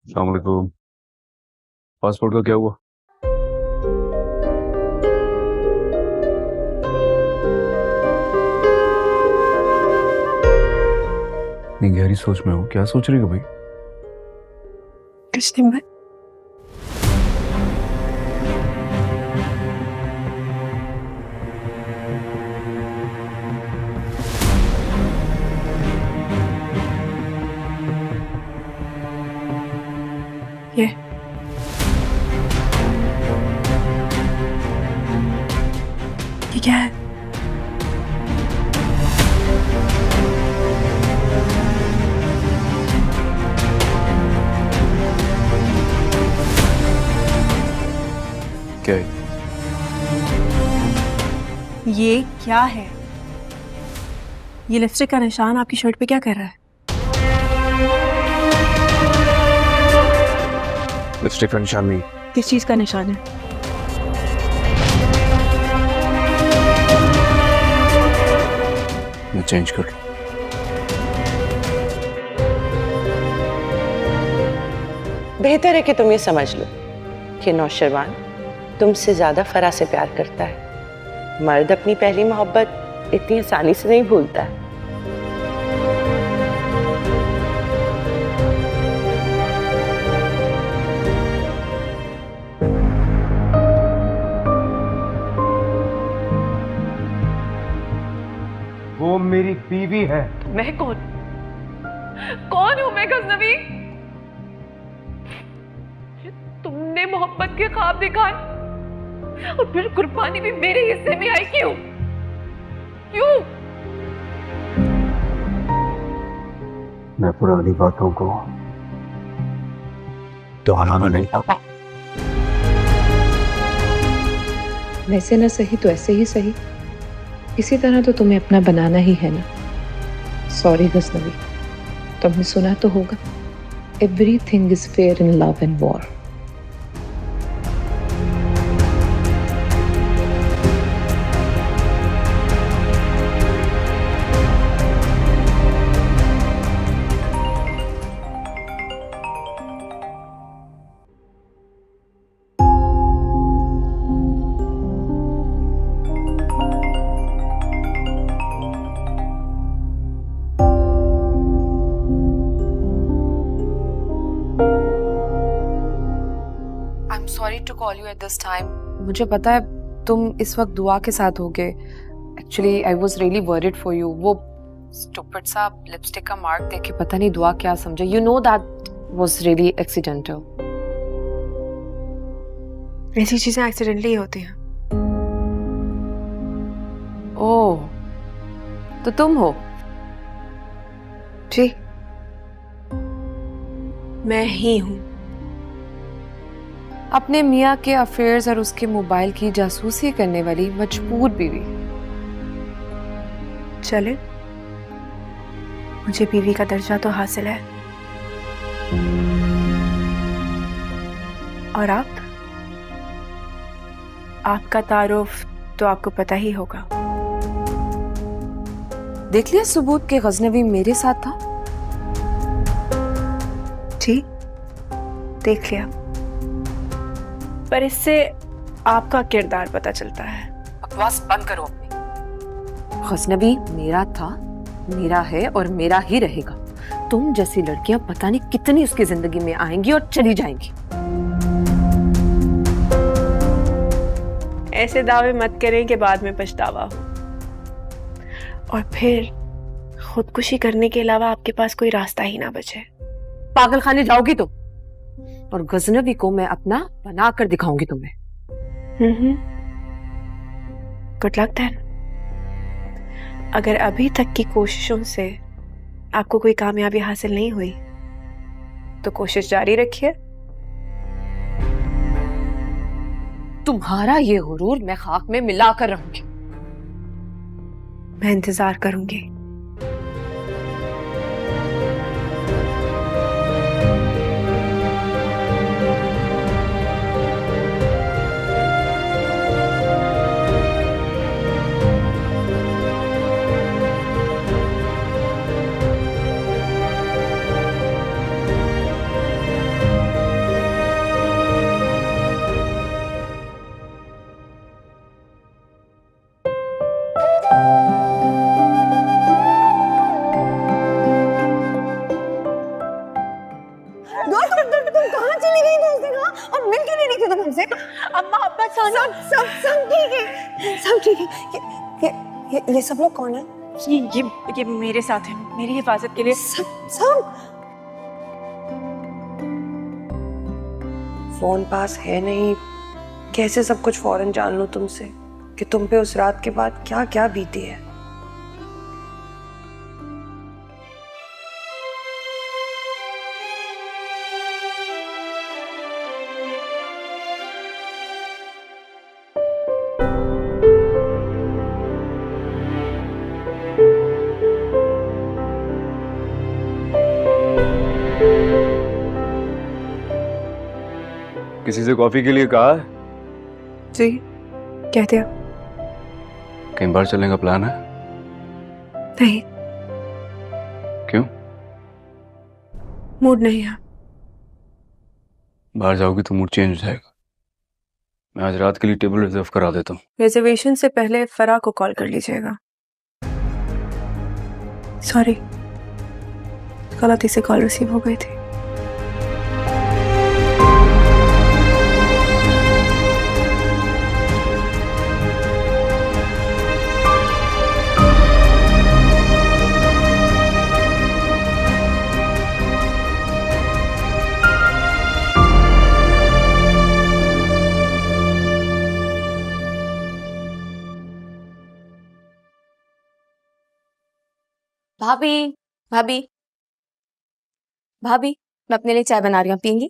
अस्सलाम वालेकुम। पासपोर्ट का क्या हुआ? इतनी गहरी सोच में हो, क्या सोच रही हो भाई? कुछ नहीं। ये क्या है? क्या है? ये क्या है? ये लिपस्टिक का निशान आपकी शर्ट पे क्या कर रहा है? लिपस्टिक का निशान नहीं। किस चीज का निशान है? मैं चेंज कर लूं। बेहतर है कि तुम ये समझ लो कि नौशरवान तुमसे ज्यादा फरा से प्यार करता है। मर्द अपनी पहली मोहब्बत इतनी आसानी से नहीं भूलता है। वो मेरी बीवी है। मैं कौन हूं मैं गजनवी? तुमने मोहब्बत के ख्वाब दिखाए और फिर कुर्बानी भी मेरे हिस्से में आई। क्यों क्यों? मैं पुरानी बातों को दोहराना नहीं चाहता। वैसे ना सही तो ऐसे ही सही, इसी तरह तो तुम्हें अपना बनाना ही है ना। सॉरी गजनवी, तुमने सुना तो होगा, everything is fair in love and war. Sorry to call you at this time. मुझे पता है तुम इस वक्त दुआ के साथ होगे। Actually I was really worried for you. वो स्टूपिड सा लिपस्टिक का मार्क देख के पता नहीं दुआ क्या समझे। You know that was really accidental. ऐसी चीजें एक्सीडेंटली होती हैं। ओह, तो तुम हो? जी, मैं ही हूं। अपने मियाँ के अफेयर्स और उसके मोबाइल की जासूसी करने वाली मजबूर बीवी। चले, मुझे बीवी का दर्जा तो हासिल है। और आपका तारुफ तो आपको पता ही होगा। देख लिया सबूत के गजनवी मेरे साथ था। जी, देख लिया, पर इससे आपका किरदार पता चलता है। बकवास बंद करो अपनी। गजनवी मेरा था, मेरा है और मेरा ही रहेगा। तुम जैसी लड़कियां पता नहीं कितनी उसकी जिंदगी में आएंगी और चली जाएंगी। ऐसे दावे मत करें कि बाद में पछतावा हो और फिर खुदकुशी करने के अलावा आपके पास कोई रास्ता ही ना बचे। पागल खाने जाओगी तुम, और गजनवी को मैं अपना बना कर दिखाऊंगी तुम्हें। Good luck then. अगर अभी तक की कोशिशों से आपको कोई कामयाबी हासिल नहीं हुई तो कोशिश जारी रखिए। तुम्हारा ये गुरूर मैं खाक में मिला कर रहूंगी। मैं इंतजार करूंगी। मुझे। अम्मा अब्बा सोना सब ठीक है, सब ठीक है। ये सब लोग कौन है? ये मेरे साथ है, मेरी हिफाजत के लिए। सब फोन पास है नहीं, कैसे सब कुछ फौरन जान लूं तुमसे कि तुम पे उस रात के बाद क्या क्या बीती है। किसी से कॉफी के लिए कहा है? जी कह दिया। कहीं बाहर चलने का प्लान है? नहीं। क्यों? मूड नहीं है। बाहर जाओगी तो मूड चेंज हो जाएगा। मैं आज रात के लिए टेबल रिजर्व करा देता हूँ। रिजर्वेशन से पहले फराह को कॉल कर लीजिएगा। सॉरी, गलती से कॉल रिसीव हो गई थी। भाभी भाभी भाभी, मैं अपने लिए चाय बना रही हूँ, पियेंगी?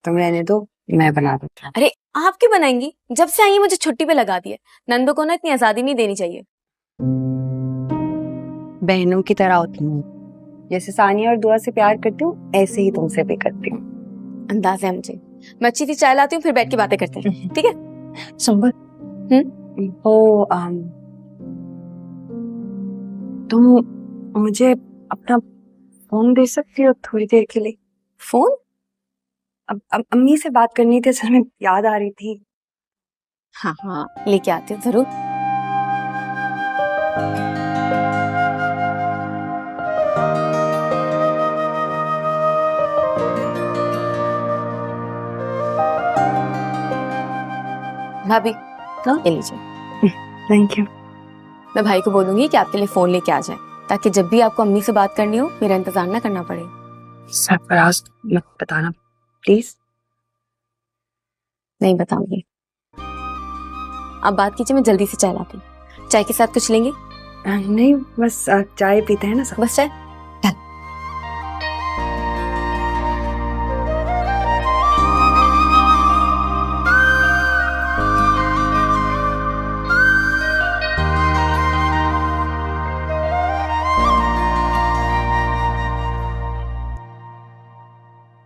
तुम रहने दो, मैं बना देती हूँ। अरे आप क्यों बनाएंगी? जब से आई हैं मुझे छुट्टी पे लगा दी है। नंदो को ना इतनी आजादी नहीं देनी चाहिए। बहनों की तरह होती हूँ, जैसे सानिया और दुआ से प्यार करती हूँ ऐसे ही तुमसे भी करती हूँ। अंदाज है मुझे। मैं अच्छी सी चाय लाती हूँ, फिर बैठ के बातें करते हैं, ठीक है? संभल, ओ तुम मुझे अपना फोन दे सकती हो थोड़ी देर के लिए? फोन? अब अम्मी से बात करनी थी, असल में याद आ रही थी। हाँ हाँ लेके आती हूँ जरूर। भाभी ये लीजिए। Thank you. मैं भाई को बोलूंगी कि आपके लिए फोन लेके आ जाए, ताकि जब भी आपको अम्मी से बात करनी हो मेरा इंतजार ना करना पड़े। सरफराज मत बताना प्लीज। नहीं बताऊंगी। आप बात कीजिए, मैं जल्दी से चाय लाती हूँ। चाय के साथ कुछ लेंगे? नहीं बस चाय पीते हैं ना सब। बस चाय।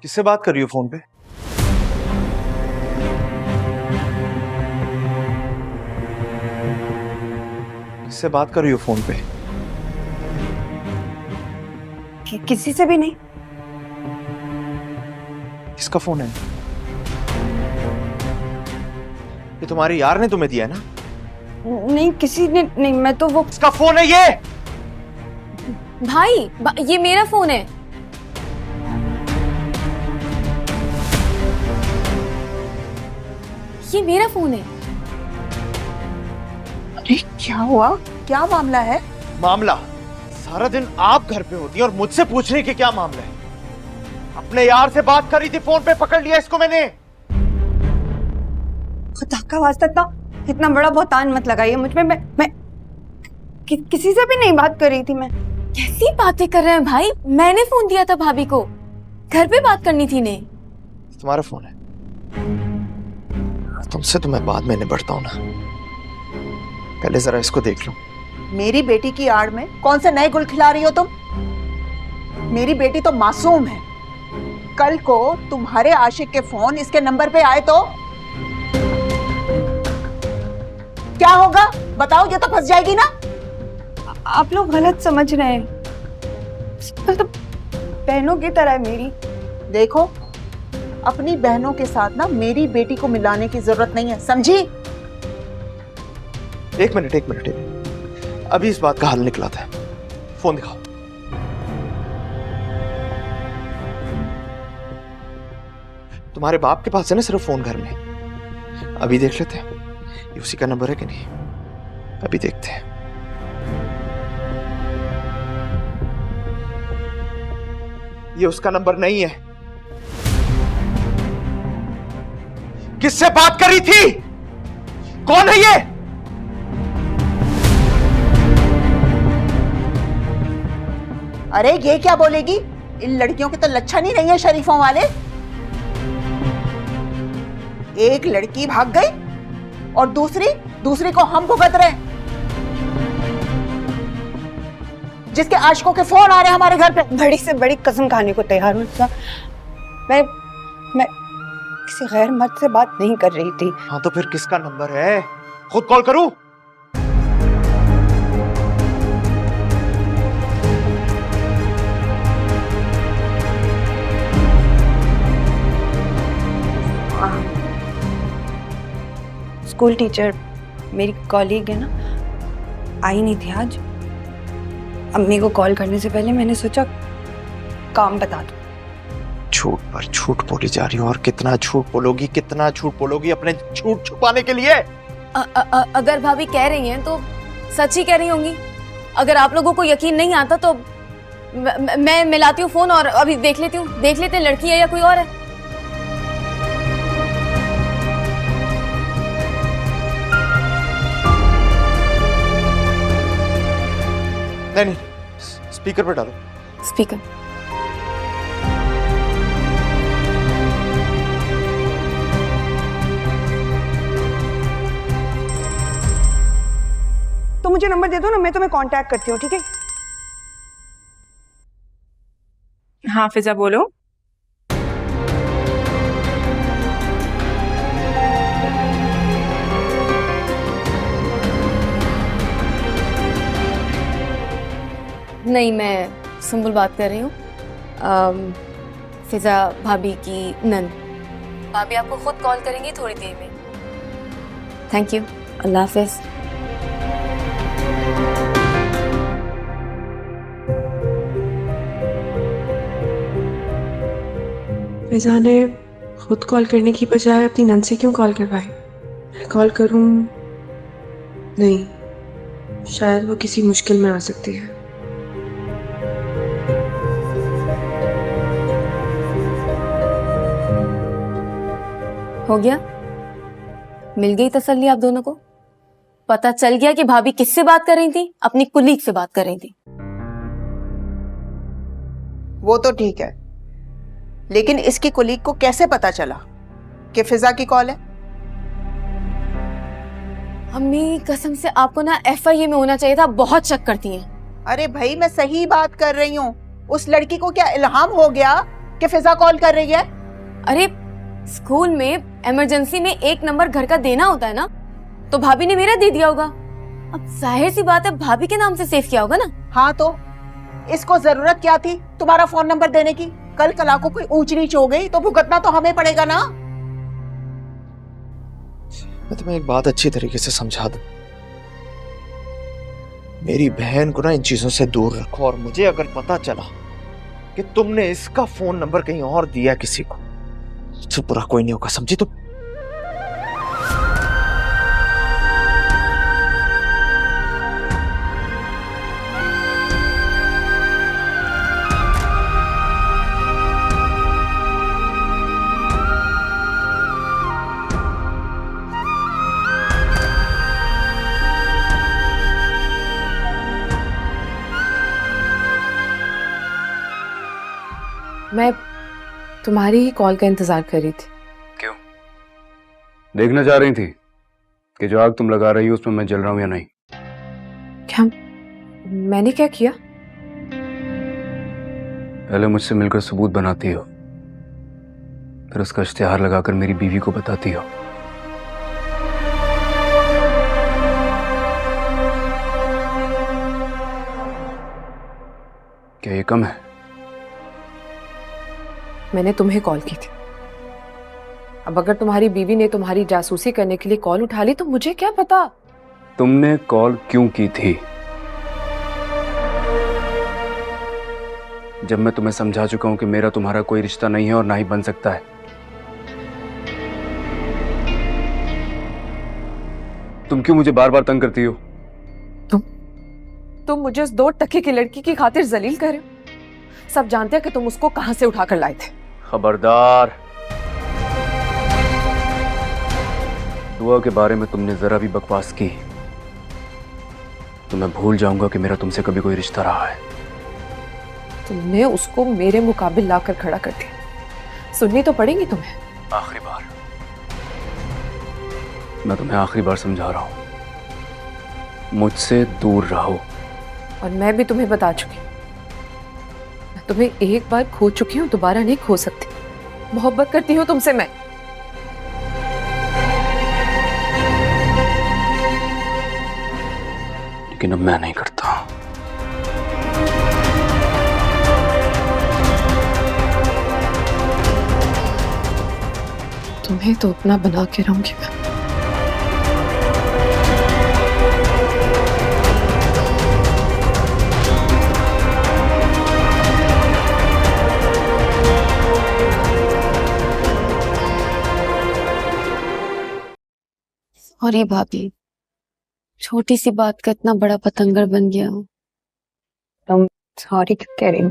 किससे बात कर रही हो फोन पे? किससे बात कर रही हो फोन पे? किसी से भी नहीं। किसका फोन है? ये तुम्हारे यार ने तुम्हें दिया है ना? नहीं किसी ने नहीं, मैं तो वो। किसका फोन है ये? भाई ये मेरा फोन है। ये मेरा फोन है। अरे क्या हुआ, क्या मामला है? मामला? सारा दिन आप घर पे होती हैं और मुझसे पूछने के क्या मामला है? अपने यार से बात करी थी, फोन पे पकड़ लिया इसको मैंने। खुदा का वास्ता इतना बड़ा बहुतान मत लगाइए मुझ पे। मैं किसी से भी नहीं बात कर रही थी। मैं कैसी बातें कर रहे हैं भाई? मैंने फोन दिया था भाभी को, घर पे बात करनी थी ने। तुम्हारा फोन है? तुमसे तो मैं बाद में निपटता हूं ना, पहले जरा इसको देख लो। मेरी बेटी की आड़ में कौन से नए गुल खिला रही हो तुम? मेरी बेटी तो मासूम है। कल को तुम्हारे आशिक के फोन इसके नंबर पे आए तो क्या होगा बताओ? ये तो फंस जाएगी ना। आप लोग गलत समझ रहे हैं। तो बहनों की तरह है मेरी। देखो अपनी बहनों के साथ ना मेरी बेटी को मिलाने की जरूरत नहीं है, समझी? एक मिनट, अभी इस बात का हल निकलाता है। फोन दिखाओ। तुम्हारे बाप के पास है ना सिर्फ फोन घर में, अभी देख लेते हैं ये उसी का नंबर है कि नहीं। अभी देखते हैं। ये उसका नंबर नहीं है। किससे बात करी थी? कौन है ये? अरे ये क्या बोलेगी? इन लड़कियों के तो लक्षण ही नहीं है शरीफों वाले। एक लड़की भाग गई और दूसरी को हम भुगत रहे हैं, जिसके आशिकों के फोन आ रहे हैं हमारे घर पे। बड़ी से बड़ी कसम खाने को तैयार हूँ। मैं किसी गैर मर्द से बात नहीं कर रही थी। हाँ तो फिर किसका नंबर है? खुद कॉल करूं? स्कूल टीचर मेरी कॉलीग है ना, आई नहीं थी आज। अम्मी को कॉल करने से पहले मैंने सोचा काम बता दो। झूठ पर झूठ बोली जा रही हो। और कितना झूठ बोलोगी, कितना झूठ बोलोगी अपने झूठ छुपाने के लिए? अगर भाभी कह रही हैं तो सच ही कह रही होंगी। अगर आप लोगों को यकीन नहीं आता तो मैं मिलाती हूँ फोन और अभी देख लेते हैं लड़की है या कोई और है। नहीं, स्पीकर पे डालो। स्पीकर। तो मुझे नंबर दे दो ना, मैं तुम्हें कांटेक्ट करती हूँ, ठीक है? हाँ फिजा बोलो। नहीं, मैं सुंबुल बात कर रही हूँ, फिजा भाभी की नंद। भाभी आपको खुद कॉल करेंगी थोड़ी देर में। थैंक यू, अल्लाह हाफिज। फिजा ने खुद कॉल करने की बजाय अपनी नंद से क्यों कॉल करवाई? मैं कॉल करूं? नहीं, शायद वो किसी मुश्किल में आ सकती है। हो गया, मिल गई तसल्ली आप दोनों को। पता चल गया कि भाभी किससे बात कर रही थी? अपनी कुलीग से बात कर रही थी। वो तो ठीक है, लेकिन इसकी कुलीग को कैसे पता चला कि फिजा की कॉल है? अम्मी कसम से आपको ना FIA में होना चाहिए था। बहुत शक करती हैं। अरे भाई मैं सही बात कर रही हूँ। उस लड़की को क्या इल्हाम हो गया कि फिजा कॉल कर रही है? अरे स्कूल में इमरजेंसी में एक नंबर घर का देना होता है ना, तो भाभी ने मेरा दे दिया होगा। अब जाहिर सी बात है भाभी के नाम से सेव किया होगा ना। हाँ तो इसको जरूरत क्या थी तुम्हारा फोन नंबर देने की? कल कला को कोई ऊंच नीच हो गई तो भुगतना तो हमें पड़ेगा ना। मैं तुम्हें एक बात अच्छी तरीके से समझा दूं। मेरी बहन को ना इन चीजों से दूर रखो, और मुझे अगर पता चला कि तुमने इसका फोन नंबर कहीं और दिया किसी को, तो बुरा कोई नहीं होगा, समझी तुम? मैं तुम्हारी ही कॉल का इंतजार कर रही थी। क्यों? देखना चाह रही थी कि जो आग तुम लगा रही हो उसमें मैं जल रहा हूं या नहीं? क्या मैंने क्या किया? पहले मुझसे मिलकर सबूत बनाती हो, फिर उसका इश्तिहार लगाकर मेरी बीवी को बताती हो। क्या ये कम है? मैंने तुम्हें कॉल की थी। अब अगर तुम्हारी बीवी ने तुम्हारी जासूसी करने के लिए कॉल उठा ली तो मुझे क्या पता। तुमने कॉल क्यों की थी? जब मैं तुम्हें समझा चुका हूं कि मेरा तुम्हारा कोई रिश्ता नहीं है और ना ही बन सकता है। तुम क्यों मुझे बार बार तंग करती हो? तुम मुझे उस 2 टके की लड़की की खातिर जलील कर रहे हो। सब जानते हैं कि तुम उसको कहां से उठाकर लाए थे। खबरदार, दुआ के बारे में तुमने जरा भी बकवास की तो मैं भूल जाऊंगा कि मेरा तुमसे कभी कोई रिश्ता रहा है। तुमने उसको मेरे मुकाबिल लाकर खड़ा कर दिया। सुननी तो पड़ेगी तुम्हें। आखिरी बार, मैं तुम्हें आखिरी बार समझा रहा हूं, मुझसे दूर रहो। और मैं भी तुम्हें बता चुकी हूं, मैं तुम्हें एक बार खो चुकी हूं, दोबारा नहीं खो सकती। मोहब्बत करती हूं तुमसे मैं। लेकिन अब मैं नहीं करता। तुम्हें तो अपना बना के रहूंगी मैं। और ये भाभी, छोटी सी बात का इतना बड़ा पतंगर बन गया हूँ। तुम सॉरी क्यों कह रही हो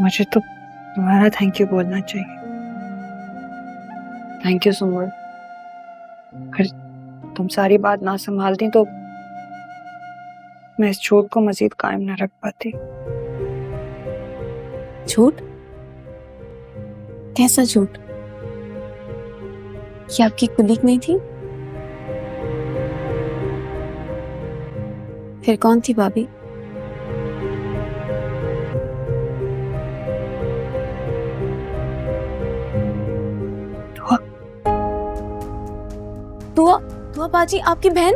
मुझे तो तुम्हारा थैंक यू बोलना चाहिए। थैंक यू सुमन। अगर तुम सारी बात ना संभालती तो मैं इस झूठ को मजीद कायम ना रख पाती। झूठ? कैसा झूठ? क्या आपकी कुलीग नहीं थी? फिर कौन थी भाभी? दुआ। दुआ बाजी आपकी बहन?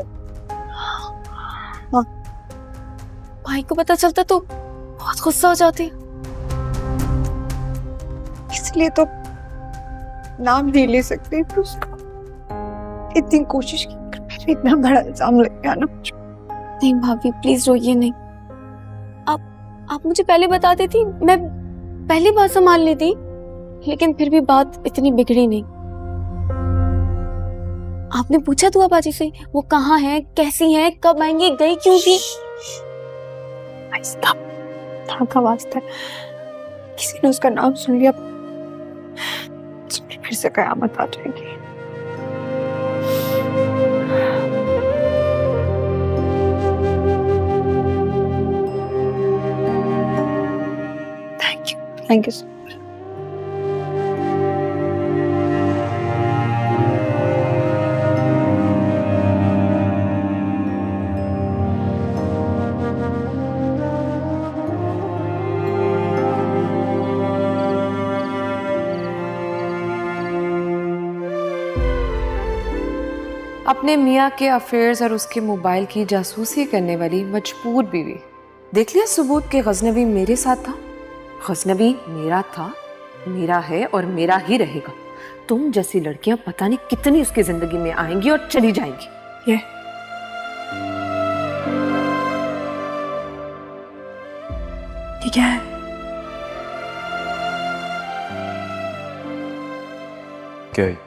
भाई को पता चलता तो बहुत गुस्सा हो जाती। इसलिए तो नाम नहीं ले सकते उसको। इतनी कोशिश की फिर इतना बड़ा इल्जाम लग गया ना मुझे। नहीं भाभी प्लीज रोइए नहीं। आप मुझे पहले बता देती, मैं पहली बार संभाल लेती। लेकिन फिर भी बात इतनी बिगड़ी नहीं। आपने पूछा दुआ बाजी से वो कहाँ है, कैसी है, कब आएंगी, गई क्यों थी? का वास्ता है, किसी ने उसका नाम सुन लिया फिर से कयामत आ जाएगी। Thank you so much. अपने मियाँ के अफेयर्स और उसके मोबाइल की जासूसी करने वाली मजबूर बीवी। देख लिया सबूत के गजनबी मेरे साथ था। गजनबी मेरा था, मेरा है और मेरा ही रहेगा। तुम जैसी लड़कियां पता नहीं कितनी उसकी जिंदगी में आएंगी और चली जाएंगी। ये क्या है? क्या है?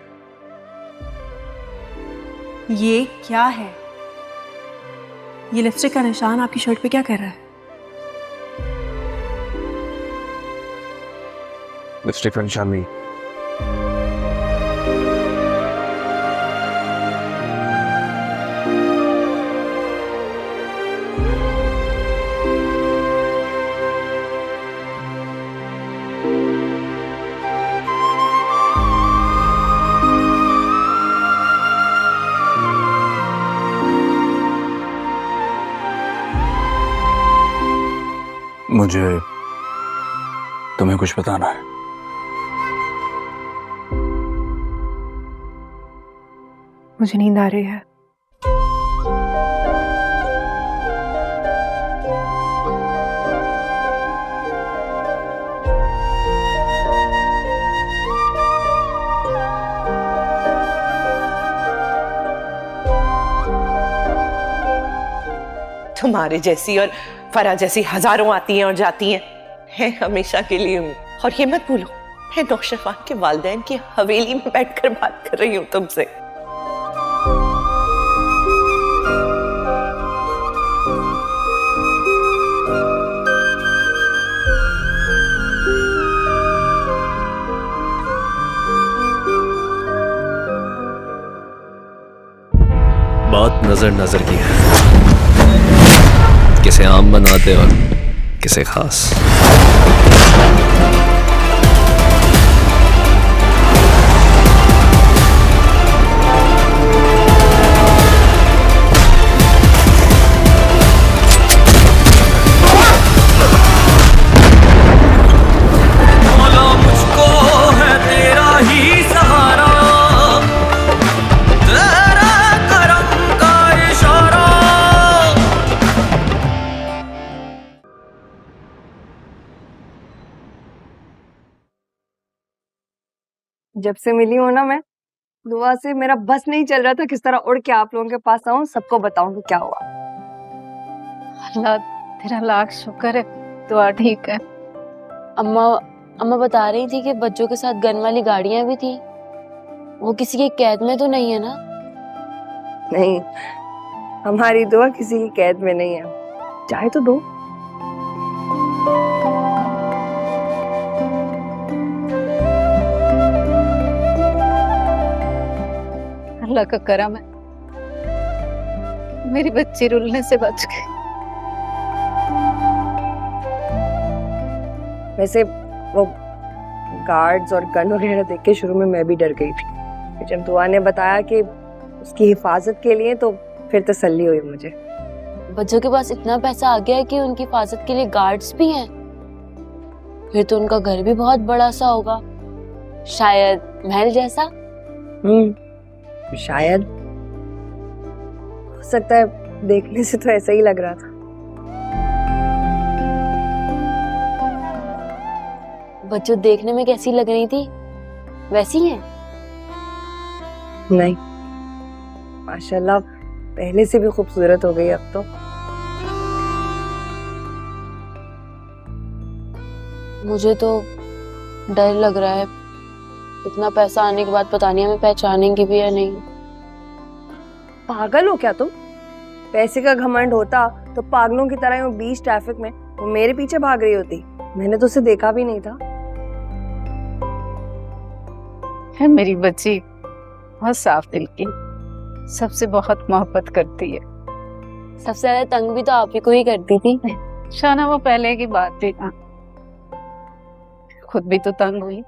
ये क्या है? ये लिपस्टिक का निशान आपकी शर्ट पे क्या कर रहा है? लिपस्टिक का निशान नहीं। मुझे तुम्हें कुछ बताना है। मुझे नींद आ रही है। तुम्हारे जैसी और फरा जैसी हजारों आती हैं और जाती हैं, है हमेशा के लिए हूँ। और ये मत भूलो, मैं नौशरवान के वालिदैन की हवेली में बैठकर बात कर रही हूँ तुमसे। नजर नजर की है, किसे आम बनाते और किसे खास। जब से मिली हूं ना मैं दुआ से, मेरा बस नहीं चल रहा था किस तरह उड़ के आप लोगों के पास आऊं, सबको बताऊं कि क्या हुआ। अल्लाह तेरा लाख शुक्र है, दुआ ठीक है। अम्मा बता रही थी कि बच्चों के साथ गन वाली गाड़ियां भी थी। वो किसी की कैद में तो नहीं है ना? नहीं, हमारी दुआ किसी की कैद में नहीं है। चाहे तो दो। अल्लाह का करम है, मेरी बच्ची रुलने से बच गई। वैसे वो गार्ड्स और गन वगैरह देख के शुरू में मैं भी डर गई थी। जब दुआ ने बताया कि उसकी हिफाजत के लिए, तो फिर तसल्ली हुई मुझे। बच्चों के पास इतना पैसा आ गया है कि उनकी हिफाजत के लिए गार्ड्स भी हैं। फिर तो उनका घर भी बहुत बड़ा सा होगा, शायद महल जैसा। शायद, हो सकता है, देखने से तो ऐसा ही लग रहा था। बच्चों देखने में कैसी लग रही थी, वैसी हैं? नहीं, माशाल्लाह पहले से भी खूबसूरत हो गई अब तो। मुझे तो डर लग रहा है, इतना पैसा आने के बाद पता नहीं हमें पहचानेंगे भी या नहीं। पागल हो क्या तुम? पैसे का घमंड होता तो पागलों की तरह यूं बीच ट्रैफिक में वो मेरे पीछे भाग रही होती। मैंने तो उसे देखा भी नहीं था। है मेरी बच्ची बहुत साफ दिल की, सबसे बहुत मोहब्बत करती है। सबसे ज्यादा तंग भी तो आप ही को ही करती थी। शाना वो पहले की बात थी ना, खुद भी तो तंग हुई।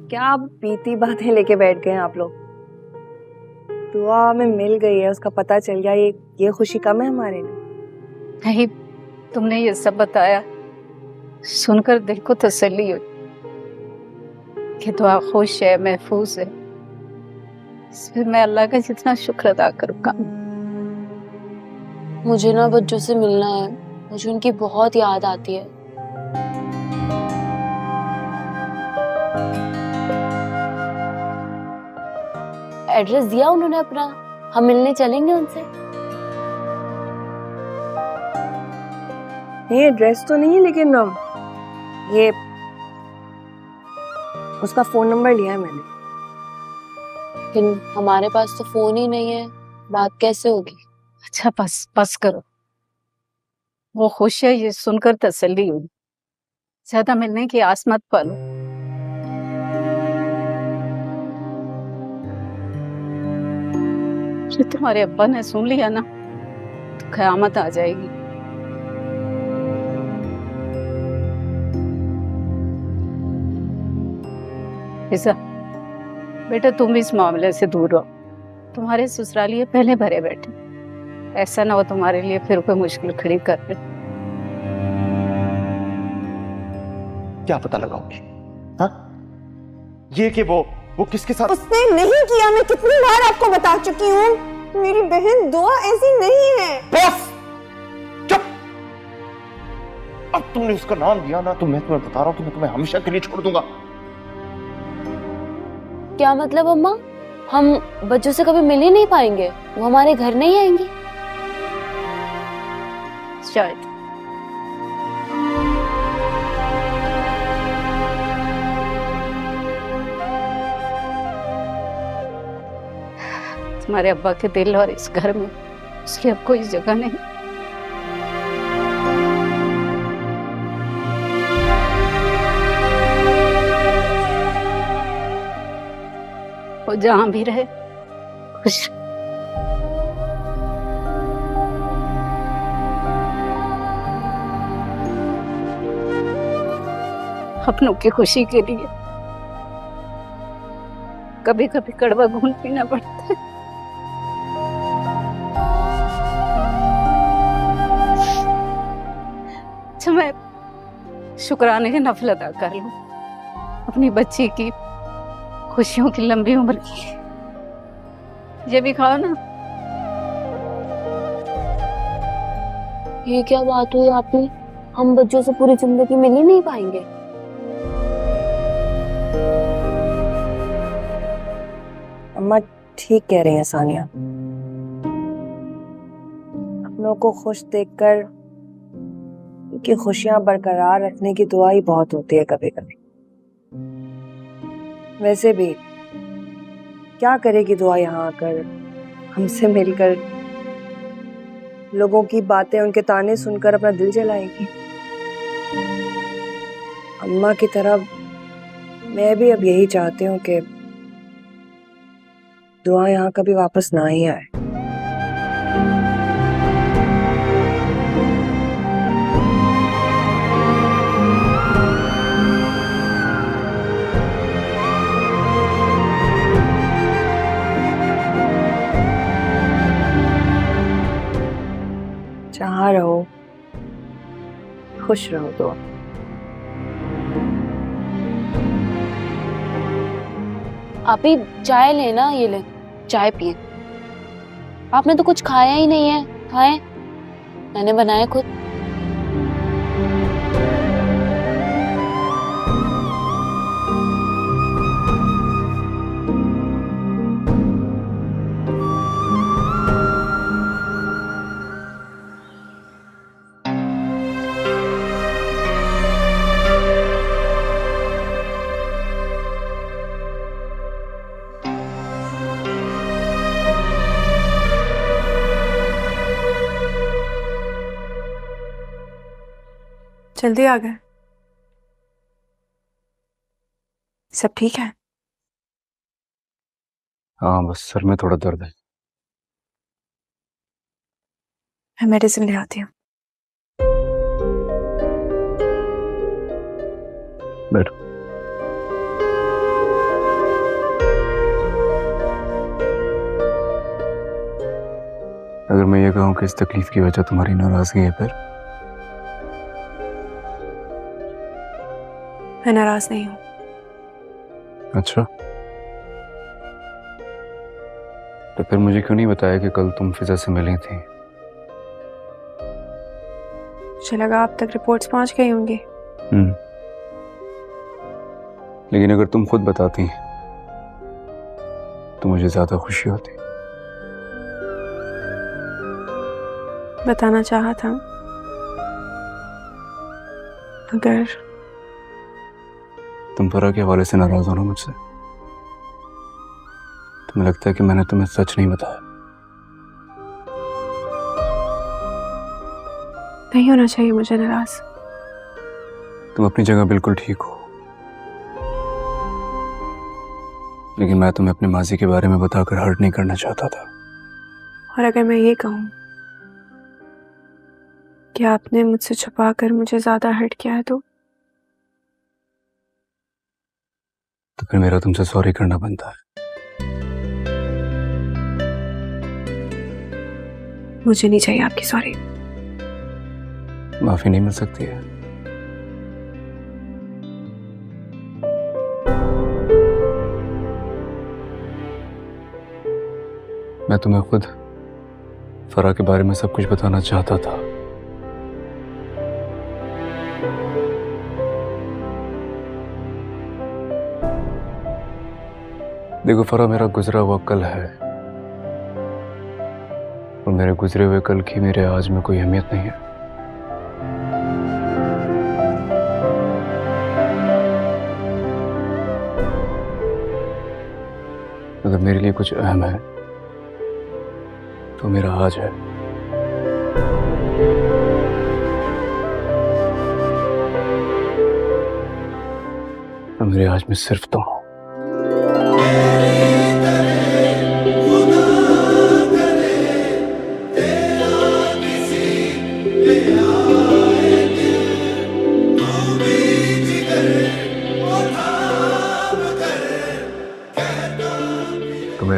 क्या आप बीती बातें लेके बैठ गए हैं आप लोग? दुआ में मिल गई है, उसका पता चल गया, ये खुशी कम है हमारे लिए? नहीं, तुमने ये सब बताया सुनकर दिल को तसल्ली हुई कि दुआ खुश है, महफूज है। इसमें मैं अल्लाह का जितना शुक्र अदा करूंगा। मुझे ना बच्चों से मिलना है, मुझे उनकी बहुत याद आती है। एड्रेस दिया उन्होंने अपना, हम मिलने चलेंगे उनसे। ये एड्रेस तो नहीं है, लेकिन ये उसका फोन नंबर लिया है मैंने। लेकिन हमारे पास तो फोन ही नहीं है, बात कैसे होगी? अच्छा बस करो, वो खुश है ये सुनकर तसल्ली हुई। ज्यादा मिलने की आस मत पालो। ये तुम्हारे अब्बा ने सुन लिया ना तो क़यामत आ जाएगी। ऐसा बेटा तुम इस मामले से दूर रहो, तुम्हारे ससुरालिये पहले भरे बैठे, ऐसा ना हो तुम्हारे लिए फिर कोई मुश्किल खड़ी कर दे। क्या पता लगाओगी? हाँ, ये कि वो किसके साथ? उसने नहीं किया, मैं कितनी बार आपको बता चुकी हूँ। मेरी बहन दुआ ऐसी नहीं है। बस चुप। अब तुमने उसका नाम दिया ना, तो मैं तुम्हें बता रहा हूँ कि मैं तुम्हें हमेशा के लिए छोड़ दूंगा। क्या मतलब अम्मा? हम बच्चों से कभी मिल ही नहीं पाएंगे, वो हमारे घर नहीं आएंगी? शायद। तुम्हारे अब्बा के दिल और इस घर में उसकी अब कोई जगह नहीं। वो जहां भी रहे खुश। अपनों की खुशी के लिए कभी कभी कड़वा घून पीना पड़ता है। अच्छा, मैं शुक्राने की नफल अदा कर लूं अपनी बच्ची की खुशियों की लंबी उम्र की। ये भी खाओ ना। ये क्या बात हुई आपने? हम बच्चों से पूरी जिंदगी मिल ही नहीं पाएंगे। अम्मा ठीक कह रही हैं सानिया। अपनों को खुश देखकर उनकी खुशियां बरकरार रखने की दुआ ही बहुत होती है कभी कभी। वैसे भी क्या करेगी दुआ यहाँ आकर हमसे मिलकर, लोगों की बातें उनके ताने सुनकर अपना दिल जलाएगी। अम्मा की तरह मैं भी अब यही चाहती हूँ कि दुआ यहाँ कभी वापस ना ही आए। जहाँ रहो खुश रहो दुआ। आप ही चाय लेना, ये ले चाय पिए। आपने तो कुछ खाया ही नहीं है, खाएं। मैंने बनाया खुद। जल्दी आ गए। सब ठीक है? हाँ, बस सर में थोड़ा दर्द है। मैं मेडिसिन ले आती हूँ। बैठो। अगर मैं ये कहूँ कि इस तकलीफ की वजह तुम्हारी नाराजगी है, फिर मैं नाराज नहीं हूँ। अच्छा, तो फिर मुझे क्यों नहीं बताया कि कल तुम फिजा से मिली थी? मुझे लगा आप तक रिपोर्ट्स पहुंच गई होंगी। लेकिन अगर तुम खुद बताती तो मुझे ज्यादा खुशी होती। बताना चाहा था, अगर तुम फरा के हवाले से नाराज हो ना मुझसे, तुम्हें लगता है कि मैंने तुम्हें सच नहीं बताया। नहीं होना चाहिए मुझे नाराज। तुम अपनी जगह बिल्कुल ठीक हो, लेकिन मैं तुम्हें अपने माजी के बारे में बताकर हर्ट नहीं करना चाहता था। और अगर मैं ये कहूं कि आपने मुझसे छुपाकर मुझे ज्यादा हर्ट किया है, तो फिर मेरा तुमसे सॉरी करना बनता है। मुझे नहीं चाहिए आपकी सॉरी। माफी नहीं मिल सकती है? मैं तुम्हें खुद फरा के बारे में सब कुछ बताना चाहता था। देखो फरा, मेरा गुजरा हुआ कल है और मेरे गुजरे हुए कल की मेरे आज में कोई अहमियत नहीं है। अगर मेरे लिए कुछ अहम है तो मेरा आज है। और मेरे आज में सिर्फ तुम हो।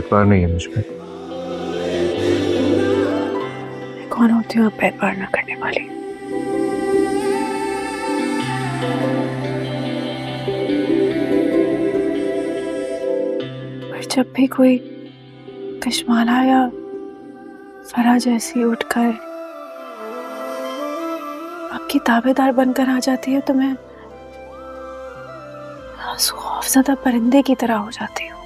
एतबार नहीं है मुझ पे। कौन होती हूँ आप एतबार ना करने वाली? पर जब भी कोई कश्माला या फरा जैसी उठकर आपकी ताबेदार बनकर आ जाती है तो मैं खौफज़दा परिंदे की तरह हो जाती हूँ।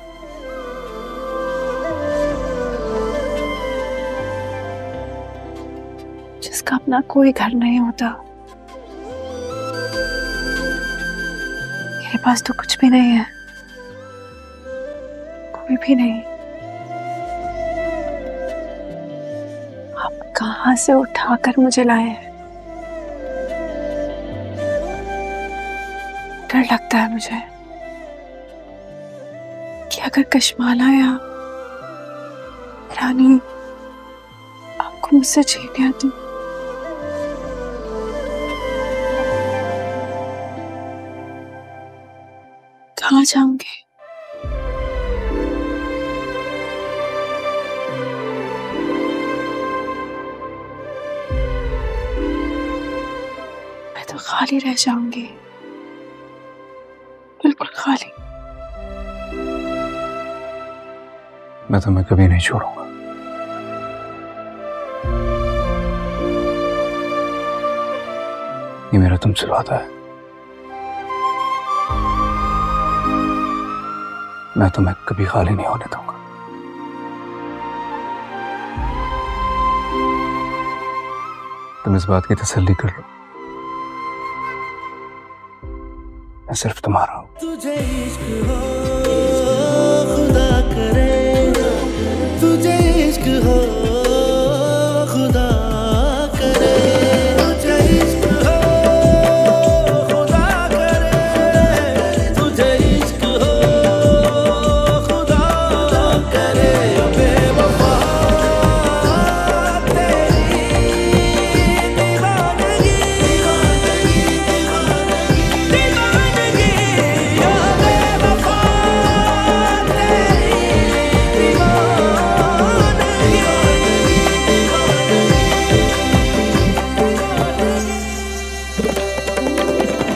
जिसका अपना कोई घर नहीं होता। मेरे पास तो कुछ भी नहीं है, कोई भी नहीं। आप कहां से उठाकर मुझे लाए हैं? डर लगता है मुझे कि अगर कश्माला या रानी आपको मुझसे छीन लिया तो कहाँ जाऊंगी? मैं तो खाली रह जाऊंगी, बिल्कुल खाली। मैं तुम्हें कभी नहीं छोड़ूंगा। ये मेरा तुमसे वादा है। मैं तुम्हें कभी खाली नहीं होने दूंगा। तुम इस बात की तसल्ली कर लो, मैं सिर्फ तुम्हारा हूं। तुझे इश्क हो खुदा करे, तुझे इश्क हो खुदा करे, तुझे इश्क हो खुदा करे, तुझे इश्क हो खुदा करे। बेवफा तेरी दीवानगी, दीवानगी या बेवफा तेरी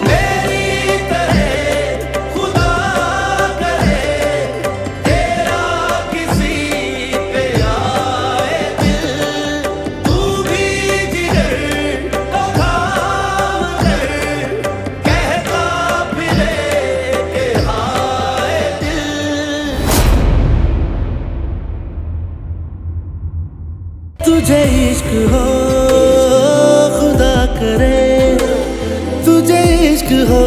मेरी तरह खुदा करे, तेरा किसी पे आए दिल, तू भी जिगर को थाम कर कहता फिरे के हाय दिल। तुझे इश्क हो खुदा करे, तुझे इश्क हो